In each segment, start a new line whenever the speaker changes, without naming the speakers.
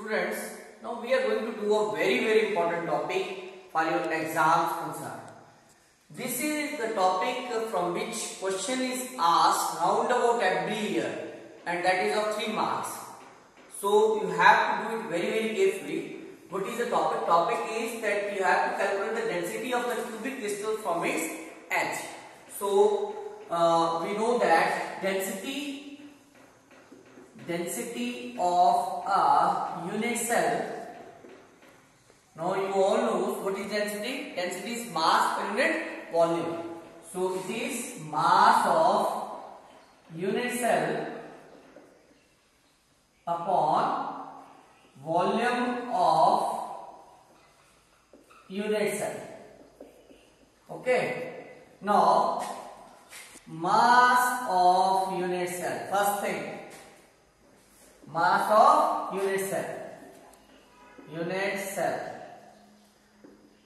Students, now we are going to do a very important topic for your exams concern. This is the topic from which question is asked roundabout every year, and that is of 3 marks. So you have to do it very carefully. What is the topic? Topic is that you have to calculate the density of the cubic crystal from its edge. So we know that density of a unit cell. Now you all know what is density. Density is mass per unit volume. So it is mass of unit cell upon volume of unit cell. Okay. Now mass of unit cell. First thing, mass of unit cell. Unit cell.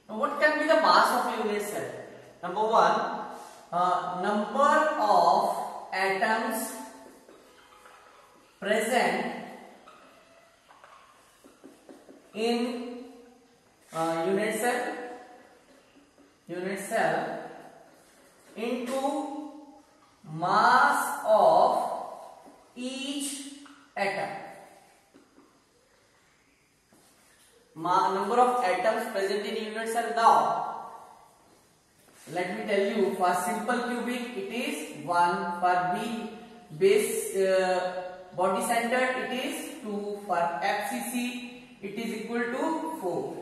Now what can be the mass of unit cell? Number one, number of atoms present in unit cell into mass of each atom. Number of atoms present in unit cell. Now let me tell you, for simple cubic it is 1, for B base body center it is 2, for FCC it is equal to 4.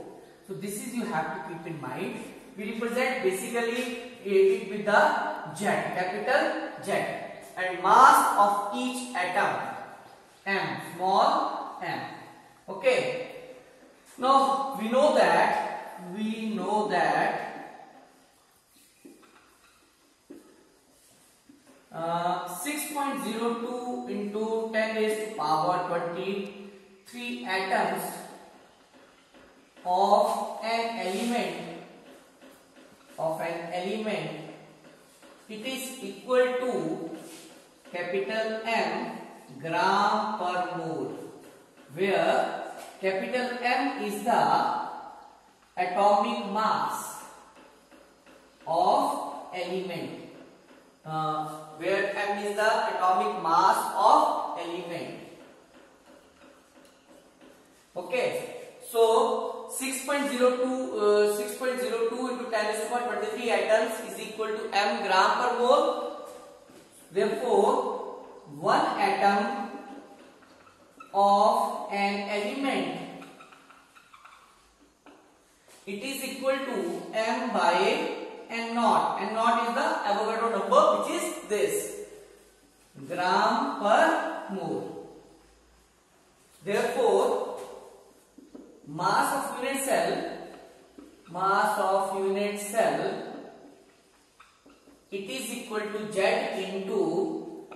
So this is you have to keep in mind. We represent basically it with the Z, capital Z, and mass of each atom m, small m. Okay. Now we know that 6.02 into 10 raised to power 23 atoms of an element, it is equal to capital M gram per mole, where capital M is the atomic mass of element. Where M is the atomic mass of element. Okay. So 6.02 into 10 raised to power 23 atoms is equal to M gram per mole. Therefore, 1 atom of an element, it is equal to M by N naught. N naught is the Avogadro number, which is this, gram per mole. Therefore, mass of unit cell, it is equal to Z into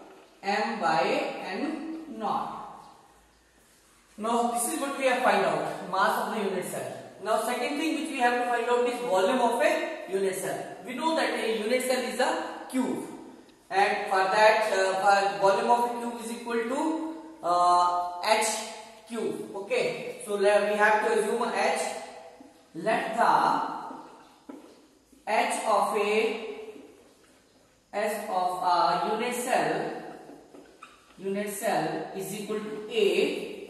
M by N naught. Now this is what we have find out, mass of the unit cell. Now second thing which we have to find out is volume of a unit cell. We know that a unit cell is a cube, and for that for volume of a cube is equal to h cube. Okay, so we have to assume h. Let the h of a unit cell is equal to a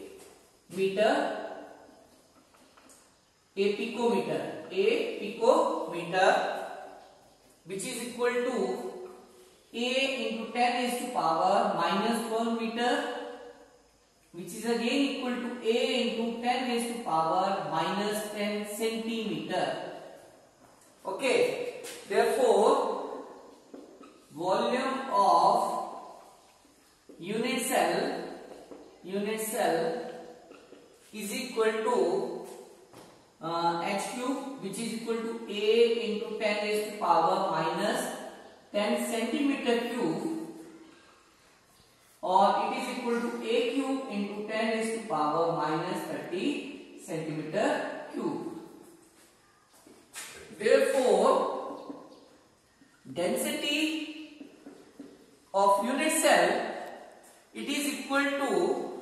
meter, a picometer, which is equal to a into 10 raised to power minus 4 meter, which is again equal to a into 10 raised to power minus 10 centimeter. Okay. Therefore, volume of unit cell is equal to h cube, which is equal to a into 10 raised to power minus 10 centimeter cube, or it is equal to a cube into 10 raised to power minus 30 centimeter cube. Therefore, density of unit cell, it is equal to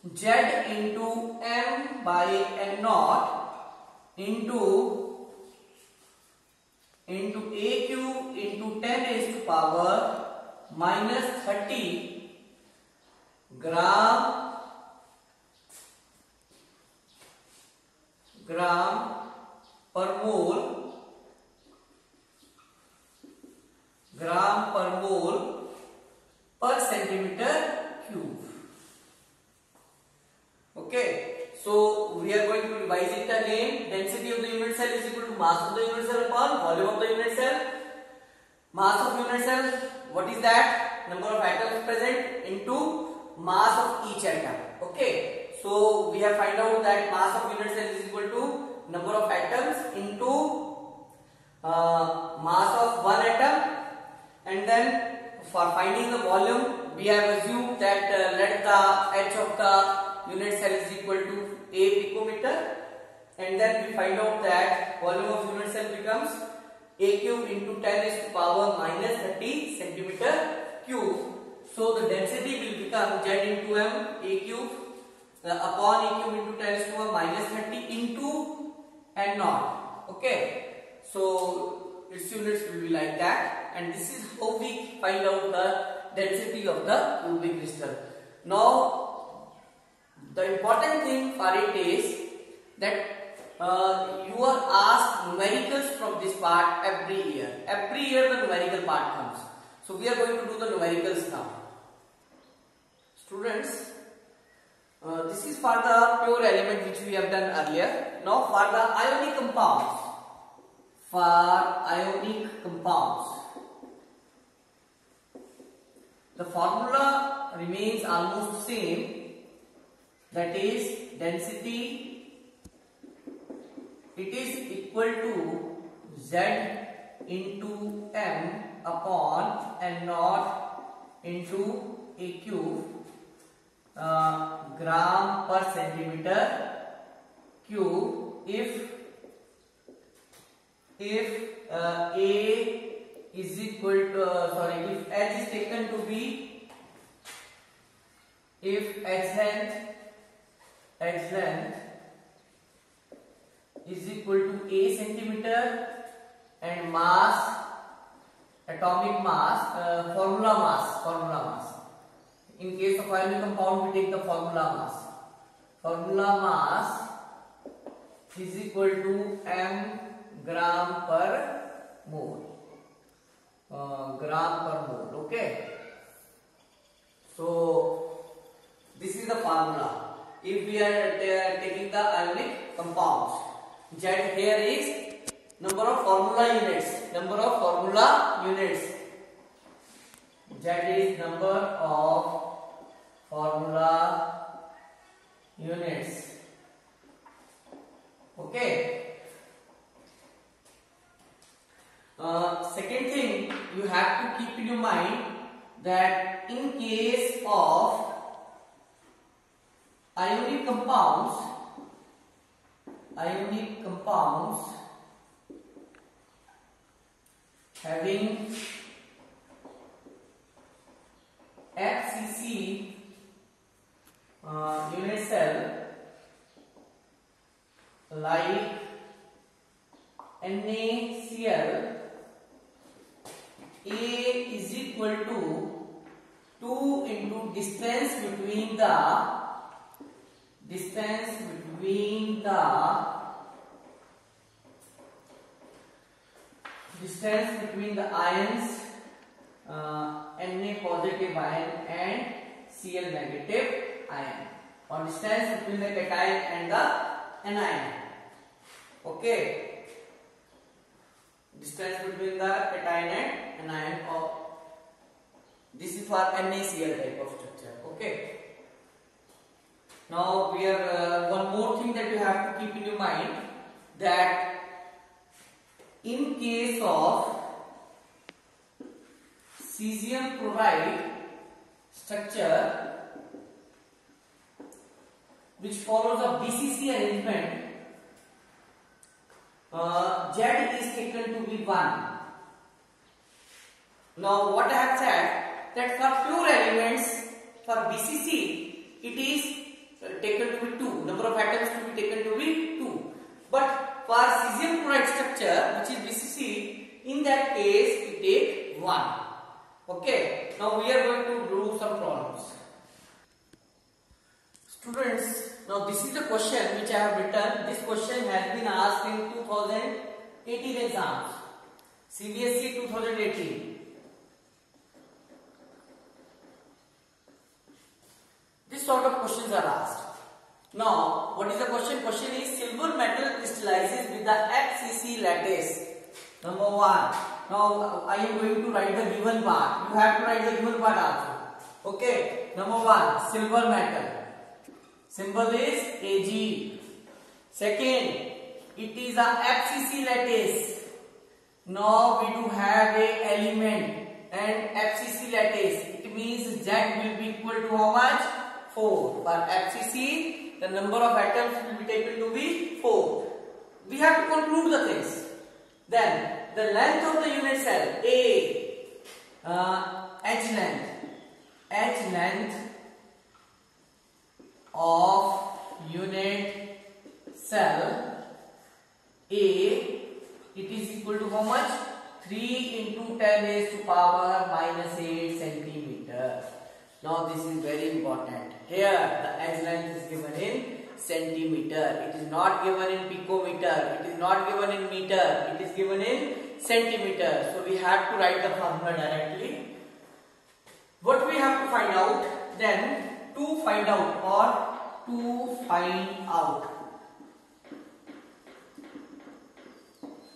Z into m by n naught into a cube into 10 raised to power minus 30 gram per mole per centimeter cube. Okay, so we are going to revise it again. Density of the unit cell is equal to mass of the unit cell upon volume of the unit cell. Mass of unit cell, what is that? Number of atoms present into mass of each atom. Okay, so we have find out that mass of unit cell is equal to number of atoms into mass of one atom, and then for finding the volume we have assumed that let the h of the unit cell is equal to a picometer, and then we find out that volume of unit cell becomes a cube into 10 raised to power minus 30 centimeter cube. So the density will become z into m a cube upon a cube into 10 raised to power minus 30 into n naught. Okay, so its units will be like that, and this is how we find out the density of the cubic crystal. Now the important thing for it is that you are asked numericals from this part every year. Every year the numerical part comes. So we are going to do the numericals now. Students, this is for the pure element which we have done earlier. Now for the ionic compounds. The formula remains almost same. That is density, it is equal to Z into m upon n naught into a cube gram per centimeter cube if A is equal to if H is taken to be, if H length is equal to a centimeter and mass, atomic mass, formula mass. In case of ionic compound we take the formula mass. Formula mass is equal to m gram per mole. Okay, so this is the formula. If we are taking the ionic compounds, Z here is number of formula units. Z is number of formula units. Okay. Second thing you have to keep in your mind that in case of ionic compounds having FCC unit cell like NaCl, A is equal to 2 into distance between the ions, Na positive ion and Cl negative ion, or distance between the cation and the anion. Okay, distance between the cation and anion, or this is for NaCl type of structure. Okay. Now we have one more thing that you have to keep in your mind, that in case of cesium chloride structure which follows a BCC arrangement, Z is taken to be 1. Now what I have said, that for pure elements for BCC it is taken to be 2. Number of atoms to be taken to be 2. But for cesium chloride structure, which is BCC, in that case we take 1. Okay. Now we are going to do some problems. Students, now this is the question which I have written. This question has been asked in 2018 exams. CBSE 2018. This sort of questions are asked. Now, what is the question? Question is silver metal crystallizes with the FCC lattice. Number 1. Now, I am going to write the given part. You have to write the given part also. Okay. Number 1. Silver metal. Symbol is Ag. Second, it is a FCC lattice. Now we do have a element and FCC lattice. It means Z will be equal to how much? 4. For FCC, the number of atoms will be taken to be 4. We have to conclude the things. Then the length of the unit cell H length of unit cell A, it is equal to how much? 3 into 10 raised to power minus 8 centimeter. Now this is very important. Here the edge length is given in centimeter. It is not given in picometer. It is not given in meter. It is given in centimeter. So we have to write the formula directly. What we have to find out then? To find out.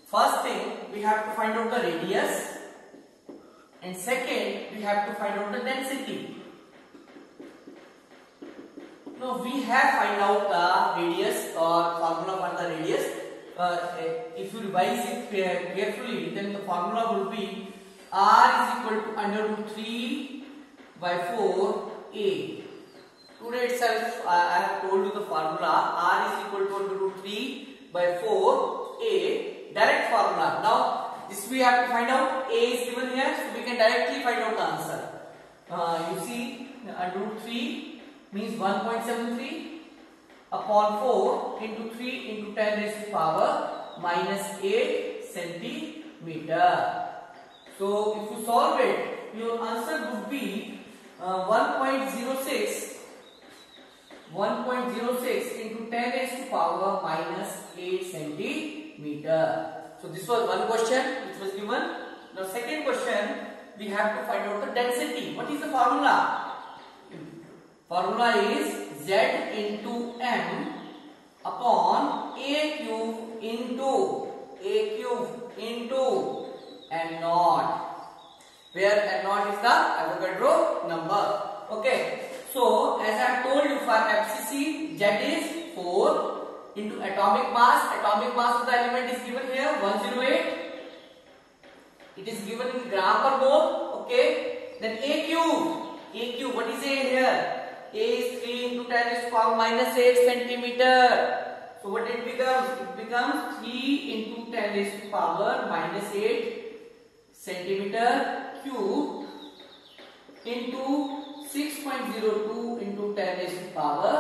First thing, we have to find out the radius, and second, we have to find out the density. Now we have find out the radius or formula for the radius. If you revise it carefully, then the formula will be R is equal to under root 3 by 4A. Today itself I have told you the formula. R is equal to under root 3 by 4A. Direct formula. Now this we have to find out. A is given here, so we can directly find out the answer. You see, under root 3 means 1.73 upon 4 into 3 into 10 raised to power minus 8 centimeter. So if you solve it, your answer would be 1.06 into 10 raised to power minus 8 centimeter. So this was one question which was given. Now second question, we have to find out the density. What is the formula? Formula is Z into M upon A cube into M naught, where M naught is the Avogadro number. Okay. So as I have told you, for FCC, Z is 4 into atomic mass. Atomic mass of the element is given here 108. It is given in gram per mole. Okay. Then A cube. What is A here? A is 3 into 10 raised to power minus 8 centimeter. So what it becomes? It becomes 3 into 10 raised to power minus 8 centimeter cube into 6.02 into 10 raised to power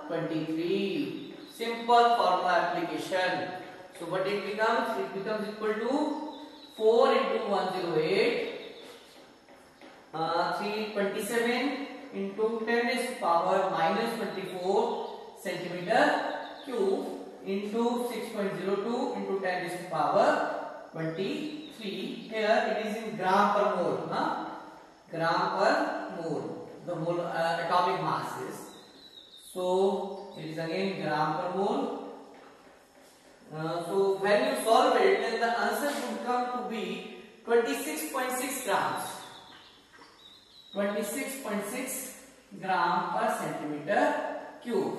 23. Simple formula application. So what it becomes? It becomes equal to 4 into 108, 327 into 10 raised to power minus 24 centimeter cube into 6.02 into 10 raised to power 23. Here it is in gram per mole. Gram per mole. The mole atomic mass is. So it is again gram per mole. So when you solve it, then the answer would come to be 26.6 grams. 26.6 gram per centimeter cube.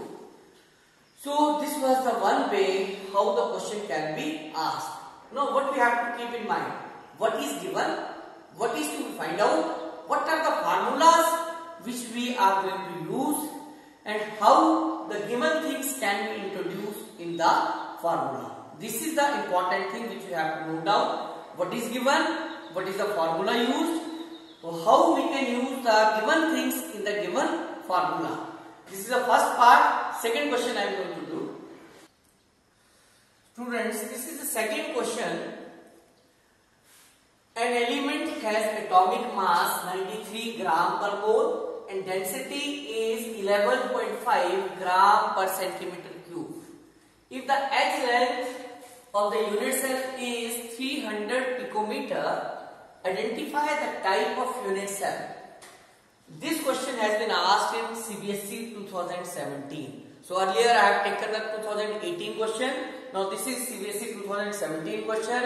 So this was the one way how the question can be asked. Now what we have to keep in mind? What is given? What is to find out? What are the formulas which we are going to use? And how the given things can be introduced in the formula. This is the important thing which we have to note down. What is given? What is the formula used? So how we can use the given things in the given formula. This is the first part. Second question I am going to do. Students, this is the second question. An element has atomic mass 93 gram per mole and density is 11.5 gram per centimeter cube. If the edge length of the unit cell is 300 picometer, identify the type of unit cell. This question has been asked in CBSE 2017. So earlier I have taken the 2018 question. Now this is CBSE 2017 question.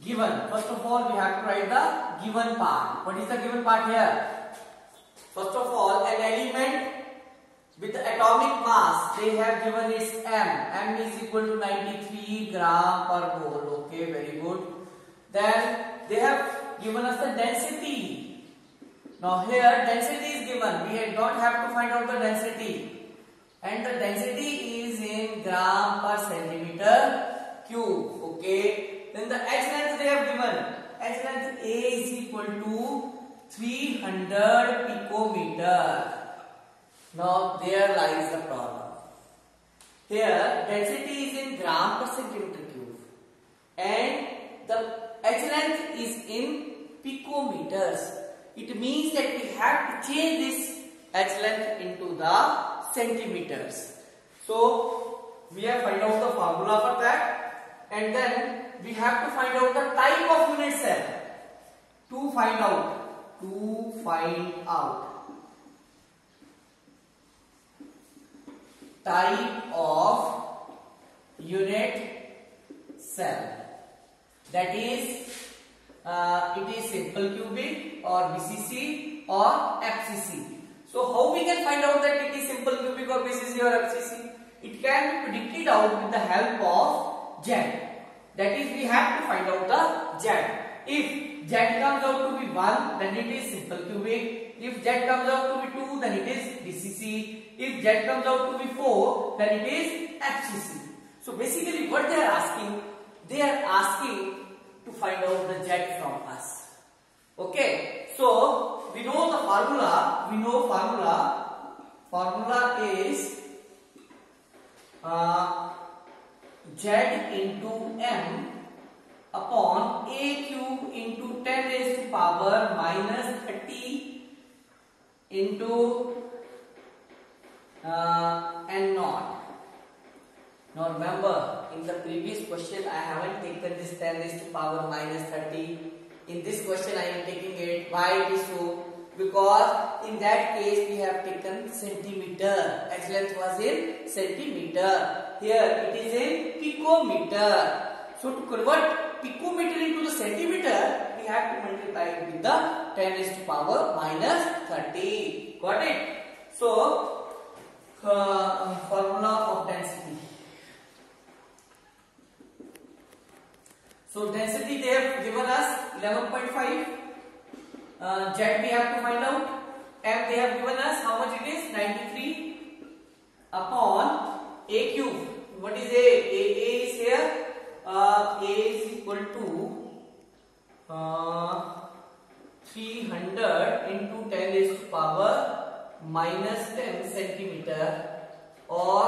Given. First of all, we have to write the given part. What is the given part here? First of all, an element with the atomic mass, they have given its M. M is equal to 93 gram per mole. Okay, very good. Then they have given us the density. Now here density is given. We don't have to find out the density. And the density is in gram per centimeter cube. Okay. Then the H length they have given. H length A is equal to 300 picometer. Now there lies the problem. Here density is in gram per centimeter cube. And the H length is in picometers. It means that we have to change this H length into the centimeters. So we have find out the formula for that, and then we have to find out the type of unit cell. To find out type of unit cell. That is, it is simple cubic or BCC or FCC. So how we can find out that it is simple cubic or BCC or FCC? It can be predicted out with the help of Z. That is, we have to find out the Z. If Z comes out to be 1, then it is simple cubic. If Z comes out to be 2, then it is BCC. If Z comes out to be 4, then it is FCC. So basically what they are asking to find out the Z from us. Okay. So we know the formula. Formula is Z into M upon A cube into 10 raised to power minus 30 into N naught. Now remember, in the previous question I haven't taken this 10 raised to power minus 30. In this question I am taking it. Why it is so? Because in that case we have taken centimeter. H length was in centimeter. Here it is in picometer. So to convert picometer into the centimeter, we have to multiply it with the 10 raised to power minus 30. Got it? So formula of density. So density they have given us 11.5. Z we have to find out. M they have given us how much it is? 93 upon A cube. What is A? A is here. A is equal to 300 into 10 raised to power minus 10 centimeter, or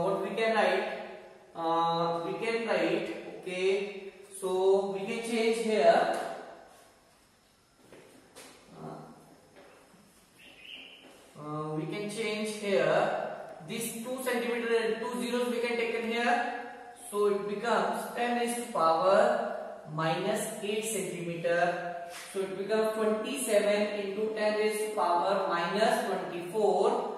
what we can write? We can write. Okay, so we can change here. We can change here. This 2 centimeter and 2 zeros we can take in here. So it becomes 10 raised to power minus 8 centimeter. So it becomes 27 into 10 raised to power minus 24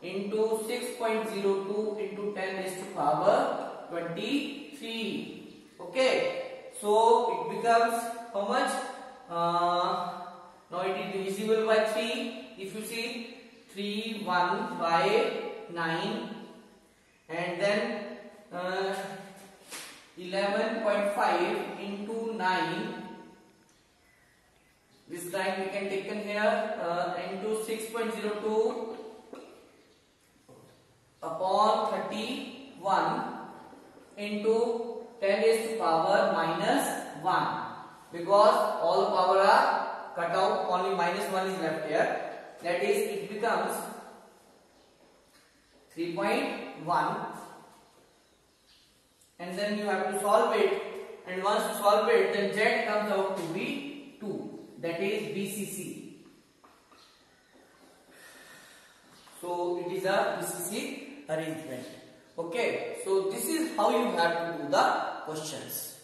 into 6.02 into 10 raised to power 23. Okay, so it becomes how much? Now it is divisible by 3. If you see 3, 1 by 9, and then 11.5 into 9. This 9 we can take in here into 6.02 upon 31 into 10 raised to power minus 1, because all the power are cut out, only minus 1 is left here. that is it becomes 3.1, and then you have to solve it, and once you solve it then Z comes out to be 2, that is BCC. So it is a BCC arrangement. Okay, so this is how you have to do the questions.